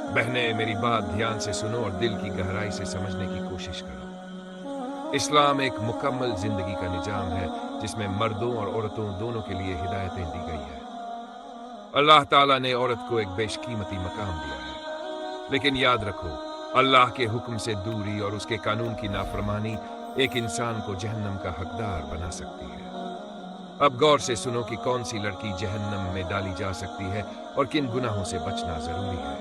बहनें, मेरी बात ध्यान से सुनो और दिल की गहराई से समझने की कोशिश करो। इस्लाम एक मुकम्मल जिंदगी का निजाम है जिसमें मर्दों और औरतों दोनों के लिए हिदायतें दी गई है। अल्लाह ताला ने औरत को एक बेशकीमती मकाम दिया है, लेकिन याद रखो, अल्लाह के हुक्म से दूरी और उसके कानून की नाफरमानी एक इंसान को जहन्नम का हकदार बना सकती है। अब गौर से सुनो कि कौन सी लड़की जहन्नम में डाली जा सकती है और किन गुनाहों से बचना जरूरी है।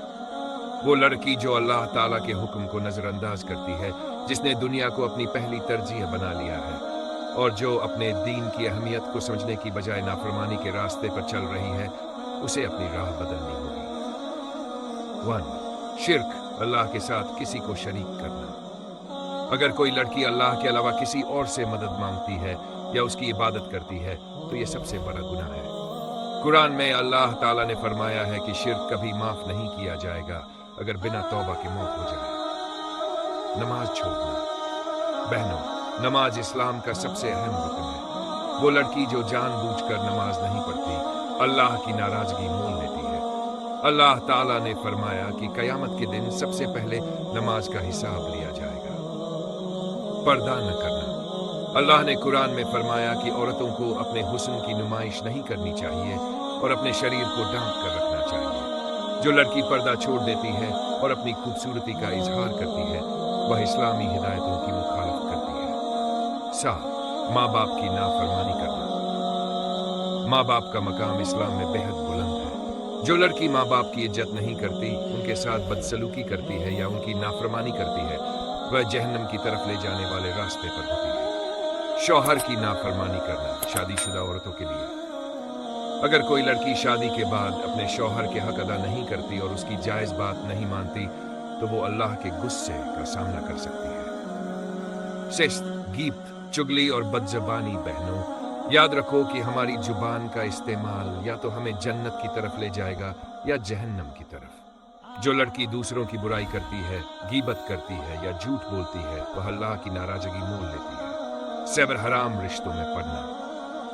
वो लड़की जो अल्लाह ताला के हुक्म को नजरअंदाज करती है, जिसने दुनिया को अपनी पहली तरजीह बना लिया है और जो अपने दीन की अहमियत को समझने की बजाय नाफरमानी के रास्ते पर चल रही है, उसे अपनी राह बदलनी होगी। 1. शिर्क, अल्लाह के साथ किसी को शरीक करना। अगर कोई लड़की अल्लाह के अलावा किसी और से मदद मांगती है या उसकी इबादत करती है तो यह सबसे बड़ा गुनाह है। कुरान में अल्लाह ताला ने फरमाया है कि शिर्क कभी माफ नहीं किया जाएगा अगर बिना तौबा के मौत हो जाए। नमाज छोड़ना। बहनों, नमाज इस्लाम का सबसे अहम रुकन है। वो लड़की जो जानबूझकर नमाज नहीं पढ़ती, अल्लाह की नाराजगी मोल लेती है। अल्लाह ताला ने फरमाया कि कयामत के दिन सबसे पहले नमाज का हिसाब लिया जाएगा। पर्दा न करना। अल्लाह ने कुरान में फरमाया कि औरतों को अपने हुस्न की नुमाइश नहीं करनी चाहिए और अपने शरीर को ढांक कर रखना चाहिए। जो लड़की पर्दा छोड़ देती है और अपनी खूबसूरती का इजहार करती है, वह इस्लामी हिदायतों की मुखालफत करती है। 7. माँ बाप की नाफरमानी करना। माँ बाप का मकाम इस्लाम में बेहद बुलंद है। जो लड़की माँ बाप की इज्जत नहीं करती, उनके साथ बदसलूकी करती है या उनकी नाफरमानी करती है, वह जहन्नम की तरफ ले जाने वाले रास्ते पर होती है। शौहर की नाफरमानी करना, शादीशुदा औरतों के लिए। अगर कोई लड़की शादी के बाद अपने शौहर के हक अदा नहीं करती और उसकी जायज बात नहीं मानती, तो वो अल्लाह के गुस्से का सामना कर सकती है। 6. गीबत, चुगली और बदजबानी। बहनों, याद रखो कि हमारी जुबान का इस्तेमाल या तो हमें जन्नत की तरफ ले जाएगा या जहन्नम की तरफ। जो लड़की दूसरों की बुराई करती है, गीबत करती है या झूठ बोलती है, वह अल्लाह की नाराजगी मोल लेती है। 7. हराम रिश्तों में पड़ना।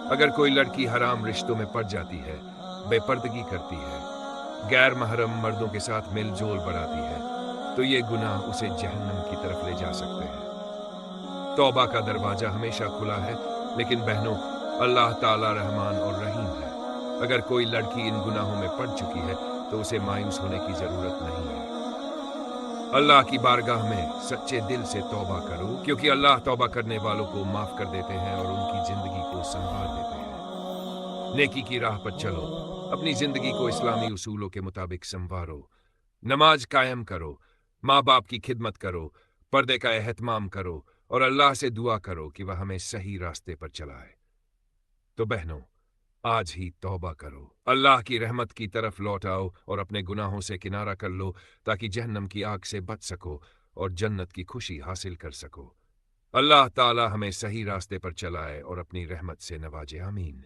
अगर कोई लड़की हराम रिश्तों में पड़ जाती है, बेपर्दगी करती है, गैर महरम मर्दों के साथ मेलजोल बढ़ाती है, तो ये गुनाह उसे जहन्नम की तरफ ले जा सकते हैं। तौबा का दरवाजा हमेशा खुला है, लेकिन बहनों, अल्लाह ताला रहमान और रहीम है। अगर कोई लड़की इन गुनाहों में पड़ चुकी है तो उसे मायूस होने की जरूरत नहीं है। अल्लाह की बारगाह में सच्चे दिल से तौबा करो, क्योंकि अल्लाह तौबा करने वालों को माफ कर देते हैं और उनकी जिंदगी को संवार देते हैं। नेकी की राह पर चलो, अपनी जिंदगी को इस्लामी उसूलों के मुताबिक संवारो। नमाज कायम करो, माँ बाप की खिदमत करो, पर्दे का एहतमाम करो और अल्लाह से दुआ करो कि वह हमें सही रास्ते पर चलाए। तो बहनों, आज ही तौबा करो, अल्लाह की रहमत की तरफ लौट आओ और अपने गुनाहों से किनारा कर लो, ताकि जहन्नम की आग से बच सको और जन्नत की खुशी हासिल कर सको। अल्लाह ताला हमें सही रास्ते पर चलाए और अपनी रहमत से नवाजे। आमीन।